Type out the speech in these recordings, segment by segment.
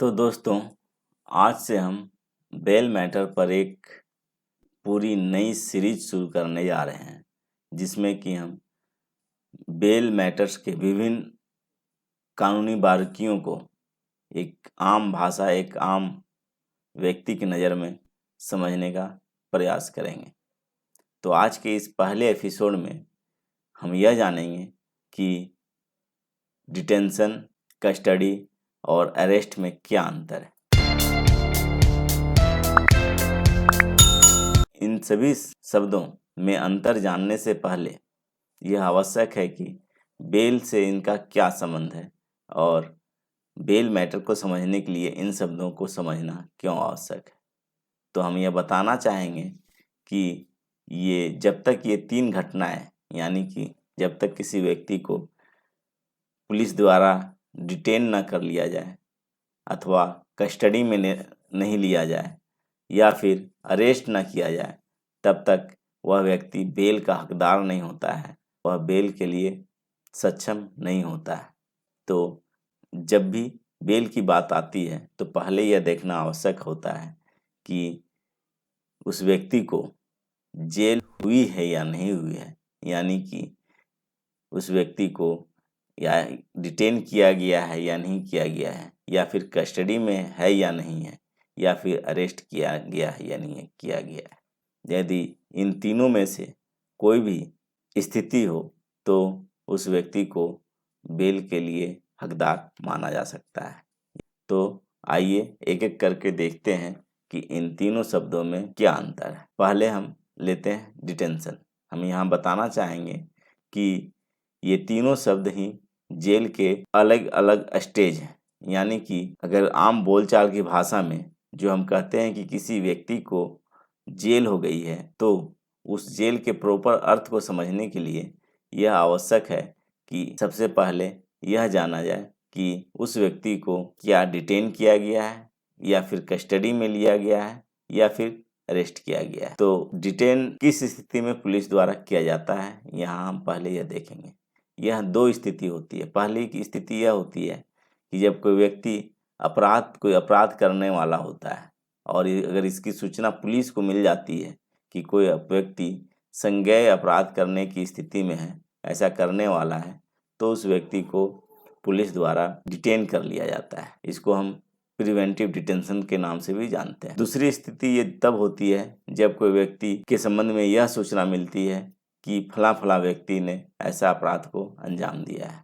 तो दोस्तों, आज से हम बेल मैटर पर एक पूरी नई सीरीज शुरू करने जा रहे हैं, जिसमें कि हम बेल मैटर्स के विभिन्न कानूनी बारीकियों को एक आम भाषा, एक आम व्यक्ति की नज़र में समझने का प्रयास करेंगे। तो आज के इस पहले एपिसोड में हम यह जानेंगे कि डिटेंशन, कस्टडी और अरेस्ट में क्या अंतर है। इन सभी शब्दों में अंतर जानने से पहले यह आवश्यक है कि बेल से इनका क्या संबंध है और बेल मैटर को समझने के लिए इन शब्दों को समझना क्यों आवश्यक है। तो हम यह बताना चाहेंगे कि ये जब तक ये तीन घटनाएं, यानी कि जब तक किसी व्यक्ति को पुलिस द्वारा डिटेन न कर लिया जाए अथवा कस्टडी में नहीं लिया जाए या फिर अरेस्ट न किया जाए, तब तक वह व्यक्ति बेल का हकदार नहीं होता है, वह बेल के लिए सक्षम नहीं होता है। तो जब भी बेल की बात आती है तो पहले यह देखना आवश्यक होता है कि उस व्यक्ति को जेल हुई है या नहीं हुई है, यानी कि उस व्यक्ति को या डिटेन किया गया है या नहीं किया गया है, या फिर कस्टडी में है या नहीं है, या फिर अरेस्ट किया गया है या नहीं किया गया है। यदि इन तीनों में से कोई भी स्थिति हो तो उस व्यक्ति को बेल के लिए हकदार माना जा सकता है। तो आइए एक एक करके देखते हैं कि इन तीनों शब्दों में क्या अंतर है। पहले हम लेते हैं डिटेंशन। हम यहाँ बताना चाहेंगे कि ये तीनों शब्द ही जेल के अलग अलग स्टेज हैं, यानी कि अगर आम बोलचाल की भाषा में जो हम कहते हैं कि किसी व्यक्ति को जेल हो गई है, तो उस जेल के प्रॉपर अर्थ को समझने के लिए यह आवश्यक है कि सबसे पहले यह जाना जाए कि उस व्यक्ति को क्या डिटेन किया गया है या फिर कस्टडी में लिया गया है या फिर अरेस्ट किया गया है। तो डिटेन किस स्थिति में पुलिस द्वारा किया जाता है, यहाँ हम पहले यह देखेंगे। यह दो स्थिति होती है। पहली की स्थिति यह होती है कि जब कोई व्यक्ति कोई अपराध करने वाला होता है और अगर इसकी सूचना पुलिस को मिल जाती है कि कोई व्यक्ति संज्ञेय अपराध करने की स्थिति में है, ऐसा करने वाला है, तो उस व्यक्ति को पुलिस द्वारा डिटेन कर लिया जाता है। इसको हम प्रिवेंटिव डिटेंशन के नाम से भी जानते हैं। दूसरी स्थिति ये तब होती है जब कोई व्यक्ति के संबंध में यह सूचना मिलती है कि फला व्यक्ति ने ऐसा अपराध को अंजाम दिया है,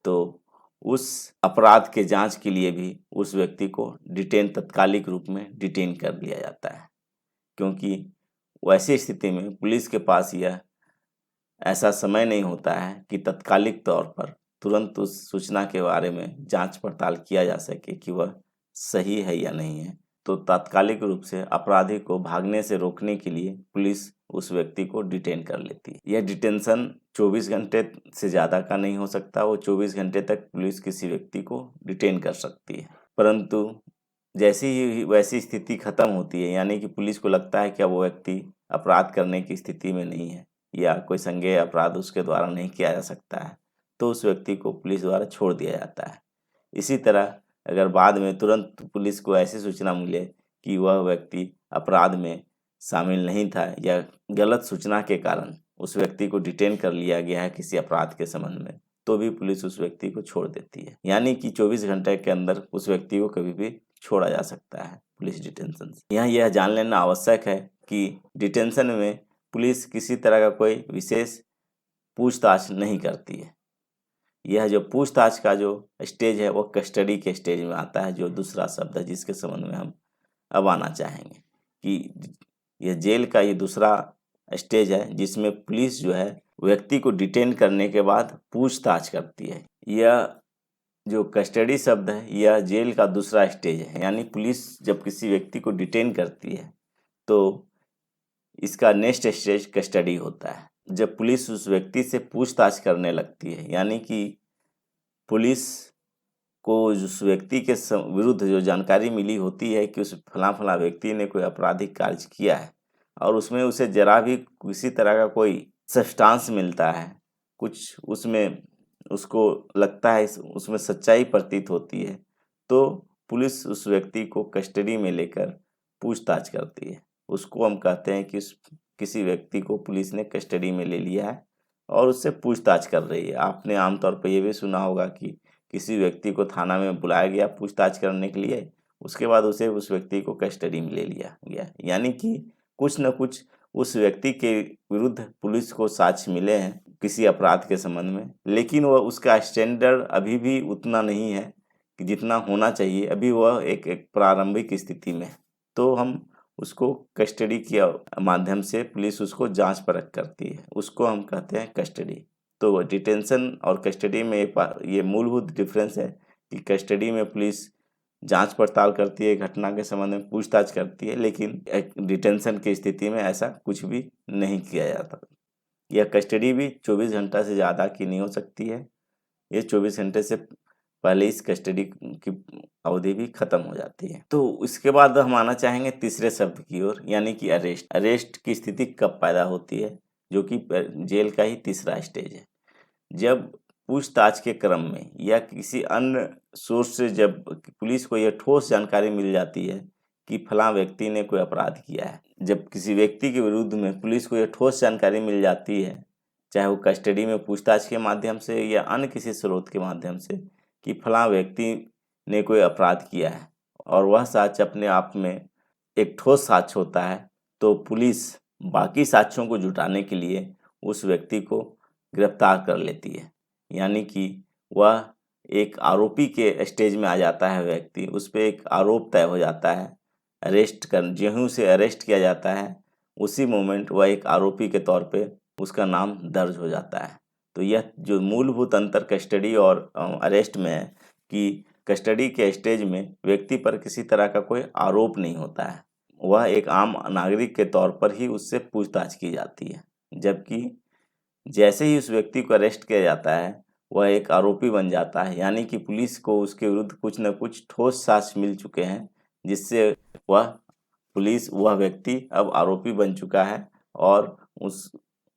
तो उस अपराध के जांच के लिए भी उस व्यक्ति को तात्कालिक रूप में डिटेन कर लिया जाता है, क्योंकि वैसी स्थिति में पुलिस के पास यह ऐसा समय नहीं होता है कि तत्कालिक तौर पर तुरंत उस सूचना के बारे में जांच पड़ताल किया जा सके कि वह सही है या नहीं है। तो तात्कालिक रूप से अपराधी को भागने से रोकने के लिए पुलिस उस व्यक्ति को डिटेन कर लेती है। यह डिटेंशन 24 घंटे से ज़्यादा का नहीं हो सकता। वो 24 घंटे तक पुलिस किसी व्यक्ति को डिटेन कर सकती है, परंतु जैसी ही वैसी स्थिति खत्म होती है, यानी कि पुलिस को लगता है कि वो व्यक्ति अपराध करने की स्थिति में नहीं है या कोई संज्ञेय अपराध उसके द्वारा नहीं किया जा सकता है, तो उस व्यक्ति को पुलिस द्वारा छोड़ दिया जाता है। इसी तरह अगर बाद में तुरंत पुलिस को ऐसी सूचना मिले कि वह व्यक्ति अपराध में शामिल नहीं था या गलत सूचना के कारण उस व्यक्ति को डिटेन कर लिया गया है किसी अपराध के संबंध में, तो भी पुलिस उस व्यक्ति को छोड़ देती है। यानी कि 24 घंटे के अंदर उस व्यक्ति को कभी भी छोड़ा जा सकता है पुलिस डिटेंशन से। यहाँ यह जान लेना आवश्यक है कि डिटेंशन में पुलिस किसी तरह का कोई विशेष पूछताछ नहीं करती है। यह जो पूछताछ का जो स्टेज है वो कस्टडी के स्टेज में आता है, जो दूसरा शब्द है जिसके संबंध में हम अब आना चाहेंगे कि यह जेल का ये दूसरा स्टेज है जिसमें पुलिस जो है व्यक्ति को डिटेन करने के बाद पूछताछ करती है। यह जो कस्टडी शब्द है यह जेल का दूसरा स्टेज है, यानी पुलिस जब किसी व्यक्ति को डिटेन करती है तो इसका नेक्स्ट स्टेज कस्टडी होता है। जब पुलिस उस व्यक्ति से पूछताछ करने लगती है, यानी कि पुलिस को उस व्यक्ति के विरुद्ध जो जानकारी मिली होती है कि उस फला व्यक्ति ने कोई आपराधिक कार्य किया है और उसमें उसे जरा भी किसी तरह का कोई सब्सटेंस मिलता है, कुछ उसमें उसको लगता है उसमें सच्चाई प्रतीत होती है, तो पुलिस उस व्यक्ति को कस्टडी में लेकर पूछताछ करती है। उसको हम कहते हैं कि किसी व्यक्ति को पुलिस ने कस्टडी में ले लिया है और उससे पूछताछ कर रही है। आपने आमतौर पर यह भी सुना होगा कि किसी व्यक्ति को थाना में बुलाया गया पूछताछ करने के लिए, उसके बाद उस व्यक्ति को कस्टडी में ले लिया गया, यानी कि कुछ न कुछ उस व्यक्ति के विरुद्ध पुलिस को साक्ष्य मिले हैं किसी अपराध के संबंध में, लेकिन वह उसका स्टैंडर्ड अभी भी उतना नहीं है कि जितना होना चाहिए। अभी वह एक प्रारंभिक स्थिति में है। तो हम उसको कस्टडी के माध्यम से पुलिस उसको जांच परख करती है, उसको हम कहते हैं कस्टडी। तो डिटेंशन और कस्टडी में ये मूलभूत डिफरेंस है कि कस्टडी में पुलिस जांच पड़ताल करती है, घटना के संबंध में पूछताछ करती है, लेकिन डिटेंशन की स्थिति में ऐसा कुछ भी नहीं किया जाता। यह कस्टडी भी 24 घंटा से ज़्यादा की नहीं हो सकती है। ये 24 घंटे से पहले इस कस्टडी की अवधि भी खत्म हो जाती है। तो इसके बाद हम आना चाहेंगे तीसरे शब्द की ओर, यानी कि अरेस्ट। अरेस्ट की स्थिति कब पैदा होती है, जो कि जेल का ही तीसरा स्टेज है। जब पूछताछ के क्रम में या किसी अन्य सोर्स से जब पुलिस को यह ठोस जानकारी मिल जाती है कि फलां व्यक्ति ने कोई अपराध किया है, जब किसी व्यक्ति के विरुद्ध में पुलिस को यह ठोस जानकारी मिल जाती है, चाहे वो कस्टडी में पूछताछ के माध्यम से या अन्य किसी स्रोत के माध्यम से, कि फलां व्यक्ति ने कोई अपराध किया है और वह साक्ष्य अपने आप में एक ठोस साक्ष्य होता है, तो पुलिस बाकी साक्ष्यों को जुटाने के लिए उस व्यक्ति को गिरफ्तार कर लेती है। यानी कि वह एक आरोपी के स्टेज में आ जाता है व्यक्ति, उस पर एक आरोप तय हो जाता है। ज्यों से अरेस्ट किया जाता है उसी मोमेंट वह एक आरोपी के तौर पे उसका नाम दर्ज हो जाता है। तो यह जो मूलभूत अंतर कस्टडी और अरेस्ट में है कि कस्टडी के स्टेज में व्यक्ति पर किसी तरह का कोई आरोप नहीं होता है, वह एक आम नागरिक के तौर पर ही उससे पूछताछ की जाती है। जबकि जैसे ही उस व्यक्ति को अरेस्ट किया जाता है वह एक आरोपी बन जाता है, यानी कि पुलिस को उसके विरुद्ध कुछ न कुछ ठोस साक्ष्य मिल चुके हैं, जिससे वह व्यक्ति अब आरोपी बन चुका है और उस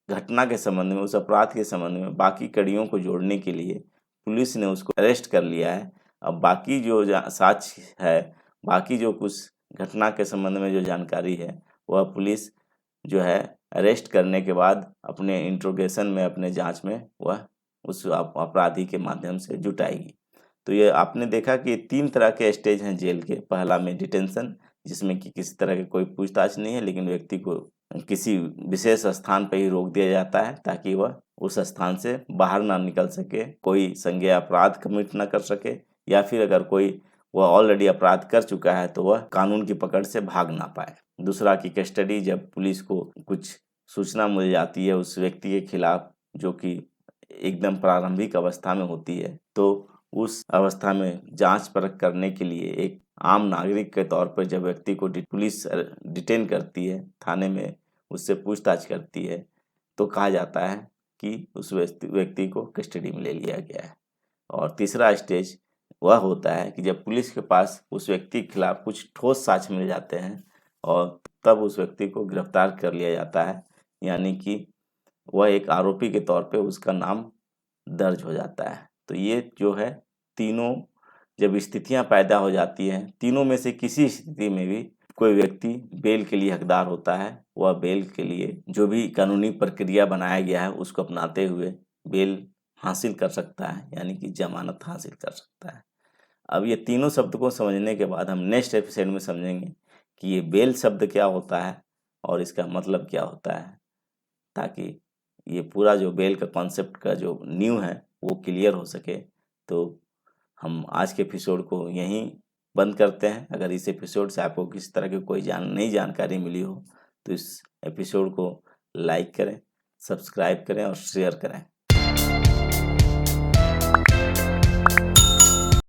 घटना के संबंध में, उस अपराध के संबंध में बाकी कड़ियों को जोड़ने के लिए पुलिस ने उसको अरेस्ट कर लिया है। अब बाकी जो साक्ष्य है, बाकी जो कुछ घटना के संबंध में जो जानकारी है, वह पुलिस जो है अरेस्ट करने के बाद अपने इंट्रोगेशन में, अपने जांच में वह उस अपराधी के माध्यम से जुटाएगी। तो ये आपने देखा कि 3 तरह के स्टेज हैं जेल के। पहला में डिटेंशन, जिसमें कि किसी तरह की कोई पूछताछ नहीं है, लेकिन व्यक्ति को किसी विशेष स्थान पर ही रोक दिया जाता है ताकि वह उस स्थान से बाहर ना निकल सके, कोई संज्ञेय अपराध कमिट ना कर सके, या फिर अगर कोई वह ऑलरेडी अपराध कर चुका है तो वह कानून की पकड़ से भाग ना पाए। दूसरा की कस्टडी, जब पुलिस को कुछ सूचना मिल जाती है उस व्यक्ति के खिलाफ जो कि एकदम प्रारंभिक अवस्था में होती है, तो उस अवस्था में जांच परख करने के लिए एक आम नागरिक के तौर पर जब व्यक्ति को पुलिस डिटेन करती है, थाने में उससे पूछताछ करती है, तो कहा जाता है कि उस व्यक्ति को कस्टडी में ले लिया गया है। और तीसरा स्टेज वह होता है कि जब पुलिस के पास उस व्यक्ति के खिलाफ कुछ ठोस साक्ष्य मिल जाते हैं और तब उस व्यक्ति को गिरफ्तार कर लिया जाता है, यानी कि वह एक आरोपी के तौर पे उसका नाम दर्ज हो जाता है। तो ये जो है तीनों जब स्थितियां पैदा हो जाती हैं, तीनों में से किसी स्थिति में भी कोई व्यक्ति बेल के लिए हकदार होता है, वह बेल के लिए जो भी कानूनी प्रक्रिया बनाया गया है उसको अपनाते हुए बेल हासिल कर सकता है, यानी कि जमानत हासिल कर सकता है। अब ये तीनों शब्द को समझने के बाद हम नेक्स्ट एपिसोड में समझेंगे कि ये बेल शब्द क्या होता है और इसका मतलब क्या होता है, ताकि ये पूरा जो बेल का कॉन्सेप्ट का जो नींव है वो क्लियर हो सके। तो हम आज के एपिसोड को यहीं बंद करते हैं। अगर इस एपिसोड से आपको किसी तरह की कोई नई जानकारी मिली हो तो इस एपिसोड को लाइक करें, सब्सक्राइब करें और शेयर करें।